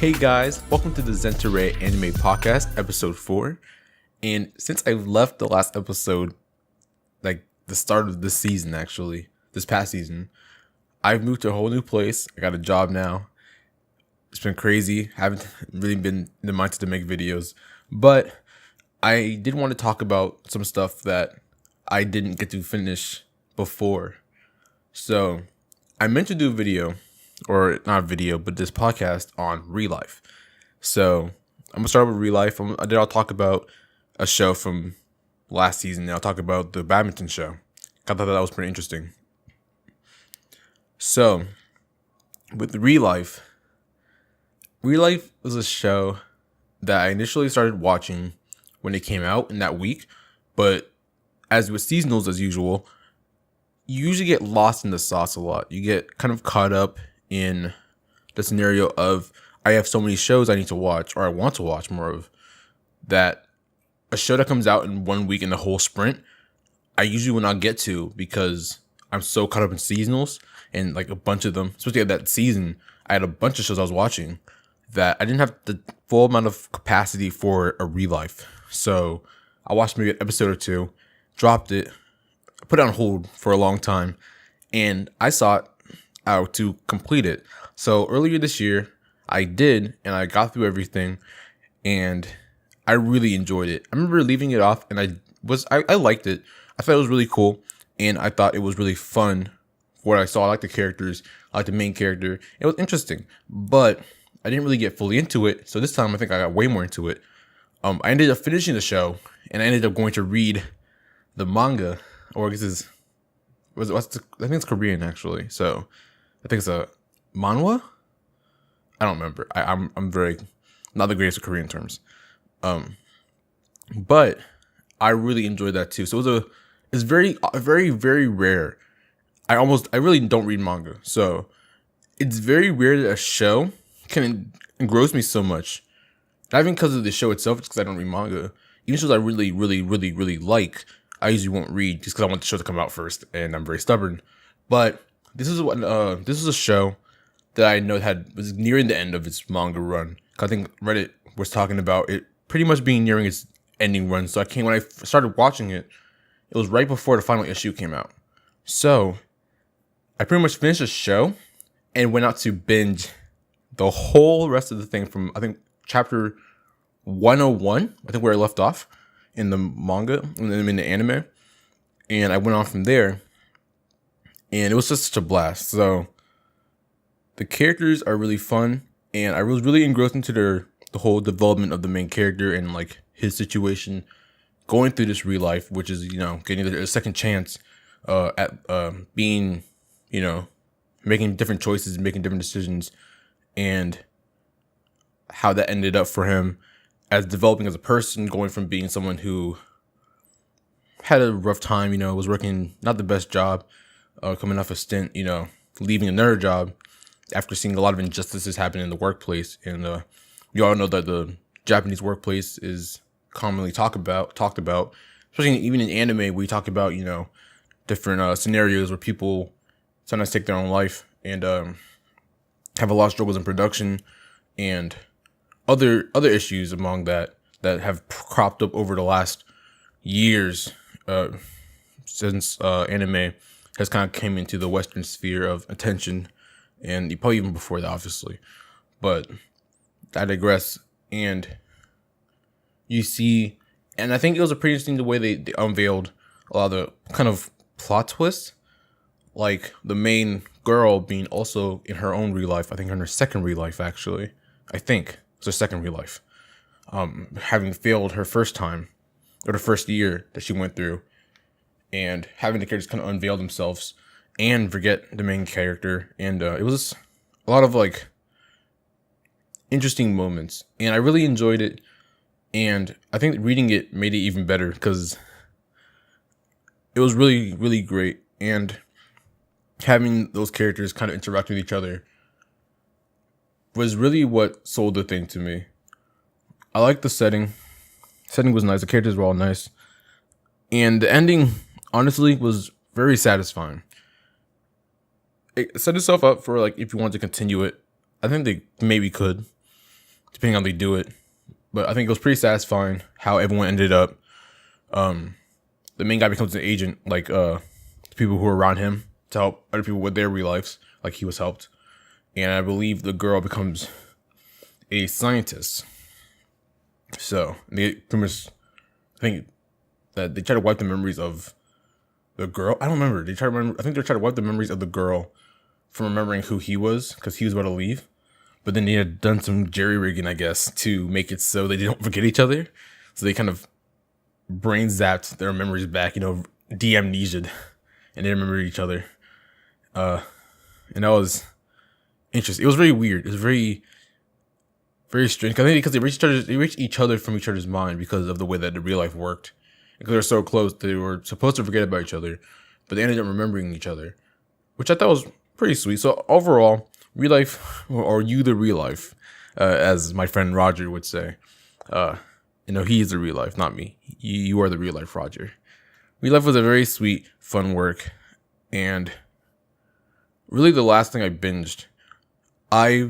Hey guys, welcome to the Zentaray Anime Podcast, episode 4. And since I left the last episode, like the start of this season actually, this past season, I've moved to a whole new place. I got a job now. It's been crazy. Haven't really been in the mindset to make videos. But I did want to talk about some stuff that I didn't get to finish before. So I meant to do a video, or not a video, but this podcast on ReLife. So I'm gonna start with ReLife. I'll talk about a show from last season, and I'll talk about the badminton show. I thought that was pretty interesting. So with ReLife was a show that I initially started watching when it came out in that week, but as with seasonals as usual, you usually get lost in the sauce a lot. You get kind of caught up in the scenario of I have so many shows I need to watch, or I want to watch more of, that a show that comes out in 1 week in the whole sprint, I usually will not get to because I'm so caught up in seasonals and like a bunch of them, especially at that season, I had a bunch of shows I was watching that I didn't have the full amount of capacity for a ReLife. So I watched maybe an episode or two, dropped it, put it on hold for a long time, and I sought out to complete it. So earlier this year, I did, and I got through everything, and I really enjoyed it. I remember leaving it off, and I liked it. I thought it was really cool, and I thought it was really fun for what I saw. I liked the characters. I liked the main character. It was interesting, but I didn't really get fully into it. So this time, I think I got way more into it. I ended up finishing the show, and I ended up going to read the manga, or I guess I think it's Korean actually. So I think it's a manhwa. I don't remember. I'm very not the greatest with Korean terms. But I really enjoyed that too. So it's very, very, very rare. I really don't read manga, so it's very rare that a show can engross me so much. Not even because of the show itself, it's because I don't read manga. Even shows I really, really, really, really like, I usually won't read just because I want the show to come out first, and I'm very stubborn. But this is a show that I know was nearing the end of its manga run. I think Reddit was talking about it pretty much being nearing its ending run. So when I started watching it, it was right before the final issue came out. So I pretty much finished the show and went out to binge the whole rest of the thing from, I think, chapter 101, I think where I left off in the manga, and in the anime. And I went on from there, and it was just such a blast. So the characters are really fun, and I was really engrossed into the whole development of the main character and like his situation going through this ReLife, which is, getting a second chance at being, making different choices, making different decisions, and how that ended up for him as developing as a person, going from being someone who had a rough time, was working not the best job, coming off a stint, leaving another job after seeing a lot of injustices happen in the workplace. And you all know that the Japanese workplace is commonly talked about, especially even in anime, we talk about, different scenarios where people sometimes take their own life and have a lot of struggles in production and other issues among that have cropped up over the last years since anime has kind of came into the Western sphere of attention, and probably even before that, obviously. But I digress. And you see, and I think it was a pretty interesting the way they unveiled a lot of the kind of plot twists, like the main girl being also in her own ReLife. I think in her second ReLife, actually. I think it's her second ReLife. Having failed her first time, or the first year that she went through, and having the characters kind of unveil themselves and forget the main character. And it was a lot of like interesting moments, and I really enjoyed it. And I think reading it made it even better because it was really, really great. And having those characters kind of interact with each other was really what sold the thing to me. I liked the setting. Setting was nice. The characters were all nice. And the ending, honestly, was very satisfying. It set itself up for, like, if you wanted to continue it, I think they maybe could. depending on how they do it. But I think it was pretty satisfying how everyone ended up. The main guy becomes an agent, like the people who are around him to help other people with their real lives, like he was helped. And I believe the girl becomes a scientist. So they pretty much, I think that they try to wipe the memories of the girl. I don't remember. I think they're trying to wipe the memories of the girl from remembering who he was, because he was about to leave. But then they had done some jerry-rigging, I guess, to make it so they didn't forget each other. So they kind of brain zapped their memories back, de-amnesia'd, and they remembered each other. And that was interesting. It was very weird. It was very, very strange. I think because they reached each other from each other's mind because of the way that the real life worked. Because they were so close, they were supposed to forget about each other, but they ended up remembering each other, which I thought was pretty sweet. So overall, ReLife, or you the real life, as my friend Roger would say. He is the real life, not me. You are the real life, Roger. ReLife was a very sweet, fun work, and really the last thing I binged, I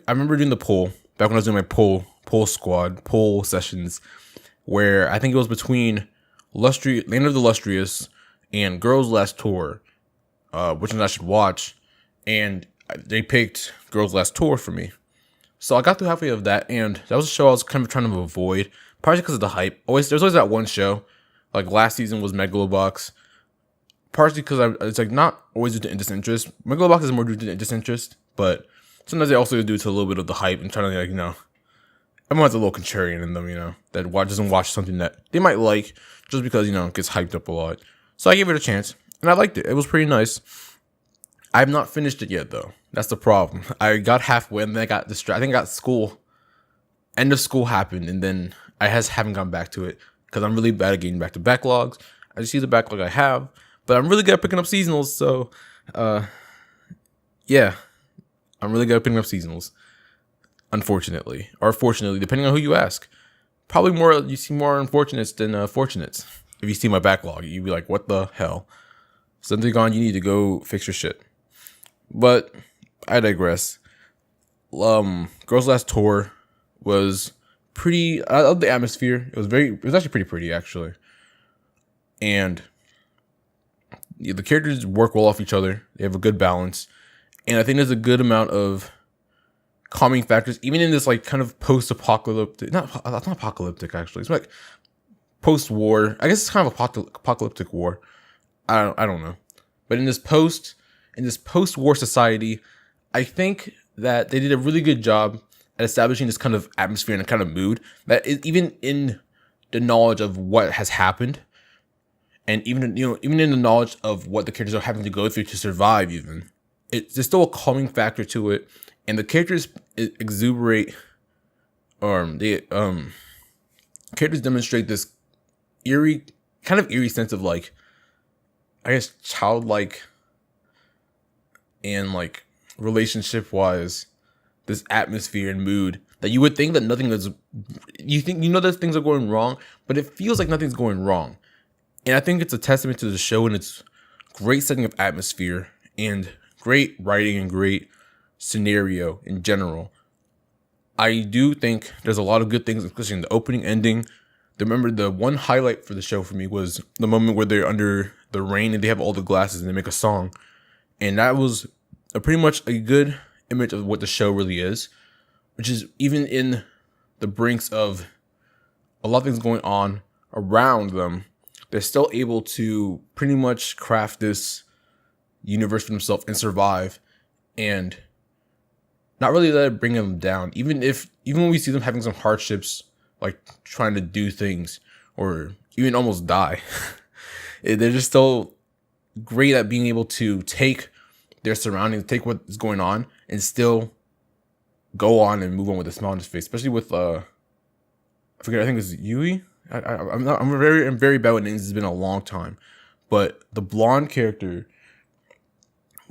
remember doing the poll back when I was doing my poll sessions, where I think it was between Land of the Illustrious and Girls Last Tour, which one I should watch, and they picked Girls Last Tour for me. So I got through halfway of that, and that was a show I was kind of trying to avoid, partially because of the hype. There's always that one show, like last season was Megalobox, partially because it's like not always due to disinterest. Megalobox is more due to disinterest, but sometimes they also do to a little bit of the hype and trying to everyone has a little contrarian in them, that doesn't watch something that they might like just because it gets hyped up a lot. So I gave it a chance, and I liked it. It was pretty nice. I have not finished it yet, though. That's the problem. I got halfway, and then I got distracted. I think I got school. End of school happened, and then I haven't gone back to it because I'm really bad at getting back to backlogs. I just see the backlog I have, but I'm really good at picking up seasonals. So, yeah, I'm really good at picking up seasonals. Unfortunately, or fortunately, depending on who you ask. Probably you see more unfortunates than fortunates. If you see my backlog, you'd be like, "What the hell?" Zentagon, you need to go fix your shit. But I digress. Girls Last Tour was pretty. I love the atmosphere. It was actually pretty actually. And the characters work well off each other. They have a good balance, and I think there's a good amount of calming factors, even in this like kind of post-apocalyptic. Not apocalyptic actually. It's like post-war. I guess it's kind of apocalyptic war. I don't know. But in this post-war society, I think that they did a really good job at establishing this kind of atmosphere and a kind of mood that is even in the knowledge of what has happened, and even in the knowledge of what the characters are having to go through to survive. There's still a calming factor to it, and the characters exuberate, characters demonstrate this eerie sense of like, I guess, childlike and like relationship wise, this atmosphere and mood that you would think that nothing is, that things are going wrong, but it feels like nothing's going wrong. And I think it's a testament to the show and its great setting of atmosphere and great writing and great scenario in general. I do think there's a lot of good things, especially in the opening, ending. Remember, the one highlight for the show for me was the moment where they're under the rain and they have all the glasses and they make a song. And that was pretty much a good image of what the show really is, which is even in the brinks of a lot of things going on around them, they're still able to pretty much craft this universe for themselves and survive, and not really let it bring them down. Even when we see them having some hardships, like trying to do things or even almost die, they're just still great at being able to take their surroundings, take what is going on, and still go on and move on with a smile on his face. Especially with I think it's Yui. I'm very bad with names. It's been a long time, but the blonde character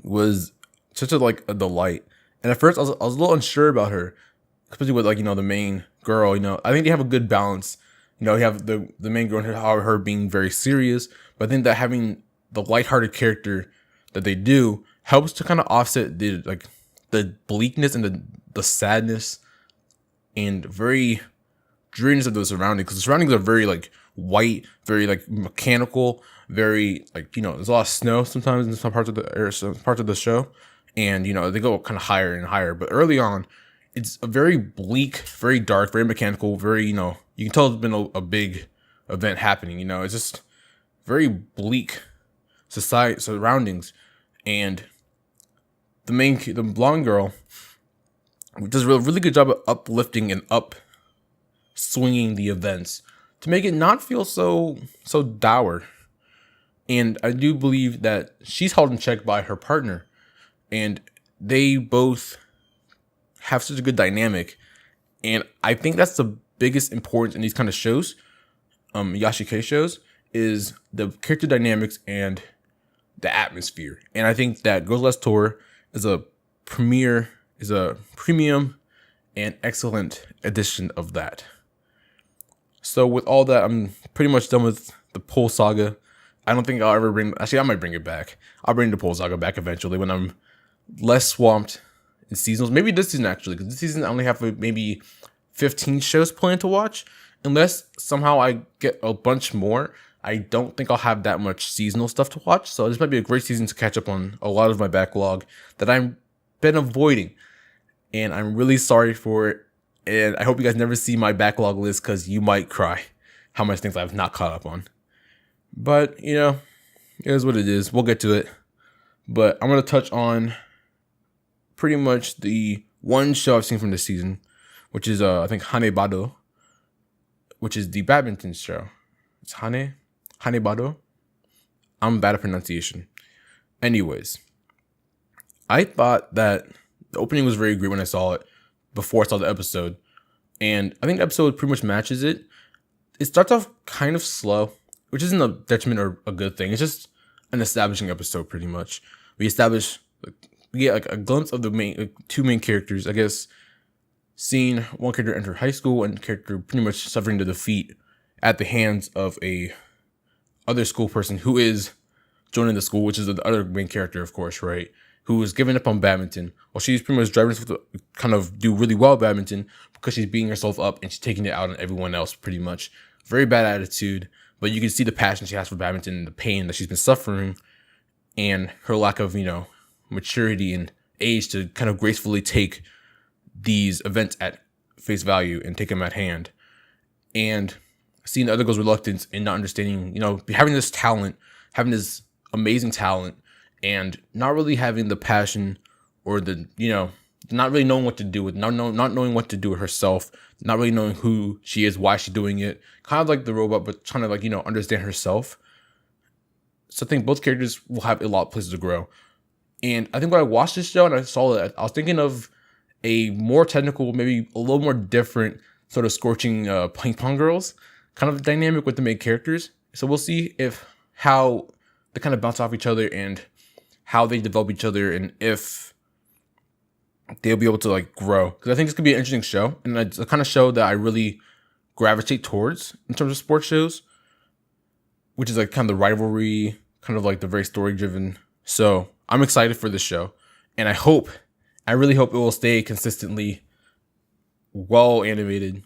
was such a delight. And at first, I was a little unsure about her, especially with the main girl. I think they have a good balance. You have the main girl and her being very serious, but I think that having the lighthearted character that they do helps to kind of offset the bleakness and the sadness and very dreariness of the surroundings, because the surroundings are very like white, very like mechanical, very like, there's a lot of snow sometimes in some parts of the show, and they go kind of higher and higher. But early on, it's a very bleak, very dark, very mechanical, very you can tell it's been a big event happening. It's just very bleak society surroundings, and the blonde girl does a really good job of uplifting and swinging the events to make it not feel so dour. And I do believe that she's held in check by her partner, and they both have such a good dynamic. And I think that's the biggest importance in these kind of shows, Yashike shows, is the character dynamics and the atmosphere. And I think that Girls Last Tour is a premium and excellent edition of that. So with all that, I'm pretty much done with the Pole Saga. I don't think I'll ever I might bring it back. I'll bring the Pole Saga back eventually when I'm less swamped in seasons. Maybe this season, actually, because this season I only have maybe 15 shows planned to watch. Unless somehow I get a bunch more, I don't think I'll have that much seasonal stuff to watch. So this might be a great season to catch up on a lot of my backlog that I've been avoiding. And I'm really sorry for it. And I hope you guys never see my backlog list, because you might cry how much things I've not caught up on. But, it is what it is. We'll get to it. But I'm going to touch on pretty much the one show I've seen from this season, which is, I think, Hanebado, which is the badminton show. It's Hanebado. I'm bad at pronunciation. Anyways, I thought that the opening was very great when I saw it, before I saw the episode. And I think the episode pretty much matches it. It starts off kind of slow, which isn't a detriment or a good thing. It's just an establishing episode, pretty much. We get like a glimpse of the two main characters, I guess, seeing one character enter high school and character pretty much suffering the defeat at the hands of a other school person who is joining the school, which is the other main character, of course, right? Who is giving up on badminton. Well, she's pretty much driving herself to kind of do really well at badminton because she's beating herself up and she's taking it out on everyone else, pretty much. Very bad attitude, but you can see the passion she has for badminton and the pain that she's been suffering and her lack of, maturity and age to kind of gracefully take these events at face value and take them at hand. And seeing the other girl's reluctance and not understanding, having this talent, having this amazing talent, and not really having the passion or the, not really knowing what to do with, not knowing what to do with herself, not really knowing who she is, why she's doing it, kind of like the robot, but trying to understand herself. So I think both characters will have a lot of places to grow. And I think when I watched this show and I saw it, I was thinking of a more technical, maybe a little more different sort of scorching ping pong girls kind of dynamic with the main characters. So we'll see how they kind of bounce off each other and how they develop each other, and if they'll be able to grow. Because I think this could be an interesting show, and it's a kind of show that I really gravitate towards in terms of sports shows, which is kind of the rivalry, kind of the very story driven. So I'm excited for this show, and I really hope it will stay consistently well animated,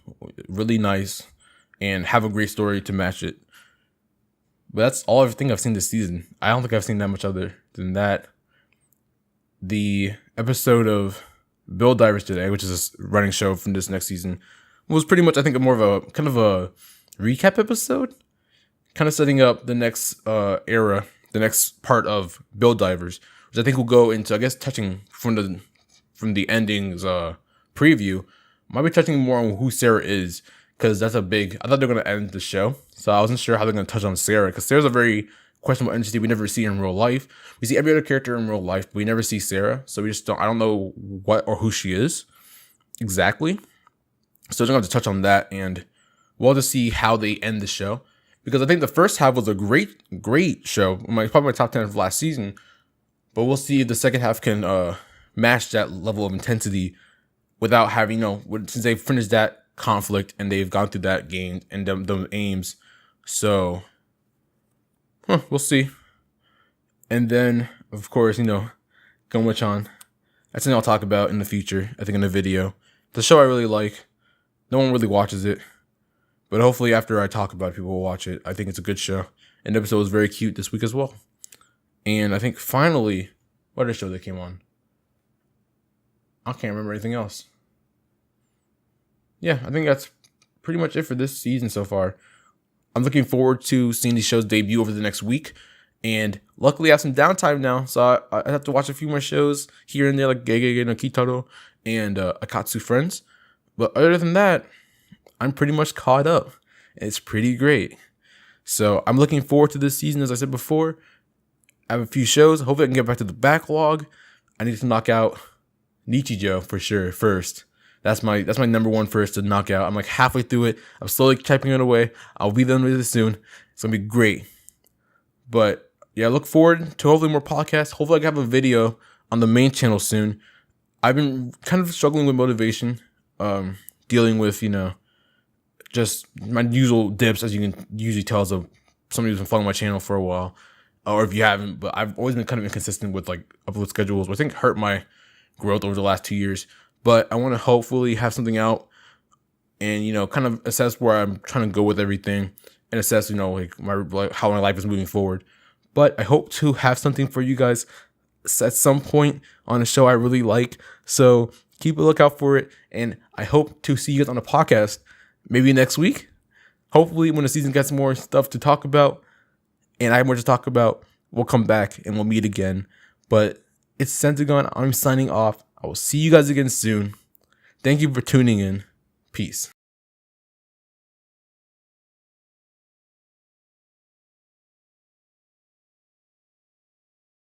really nice, and have a great story to match it. But that's all I think I've seen this season. I don't think I've seen that much other than that. The episode of Build Divers today, which is a running show from this next season, was pretty much, I think, more of a kind of a recap episode, kind of setting up the next era, the next part of Build Divers, which I think will go into, I guess, touching from the endings preview, might be touching more on who Sarah is, because that's I thought they were going to end the show, so I wasn't sure how they're going to touch on Sarah, because Sarah's a very questionable entity we never see in real life. We see every other character in real life, but we never see Sarah, so I don't know what or who she is exactly. So I'm going to have to touch on that, and we'll just see how they end the show, because I think the first half was a great show, probably my top 10 of last season, but we'll see if the second half can match that level of intensity without having, since they've finished that conflict and they've gone through that game and them aims. So we'll see. And then, of course, Gunwich on. That's something I'll talk about in the future, I think, in a video. The show I really like. No one really watches it. But hopefully after I talk about it, people will watch it. I think it's a good show. And the episode was very cute this week as well. And I think finally, what other show that came on? I can't remember anything else. Yeah, I think that's pretty much it for this season so far. I'm looking forward to seeing these shows debut over the next week. And luckily I have some downtime now. So I have to watch a few more shows here and there like Gegege no Kitaro and Akatsu Friends. But other than that, I'm pretty much caught up. It's pretty great. So I'm looking forward to this season, as I said before. I have a few shows. Hopefully I can get back to the backlog. I need to knock out Nichijou for sure first. That's my number one first to knock out. I'm like halfway through it. I'm slowly typing it away. I'll be done with it soon. It's gonna be great. But yeah, I look forward to hopefully more podcasts. Hopefully I can have a video on the main channel soon. I've been kind of struggling with motivation, dealing with, just my usual dips, as you can usually tell as somebody who's been following my channel for a while, or if you haven't. But I've always been kind of inconsistent with like upload schedules, which I think hurt my growth over the last 2 years. But I want to hopefully have something out and, kind of assess where I'm trying to go with everything and assess, how my life is moving forward. But I hope to have something for you guys at some point on a show I really like. So keep a lookout for it. And I hope to see you guys on the podcast maybe next week. Hopefully when the season gets more stuff to talk about and I have more to talk about, we'll come back and we'll meet again. But it's Zentagon. I'm signing off. I will see you guys again soon. Thank you for tuning in. Peace.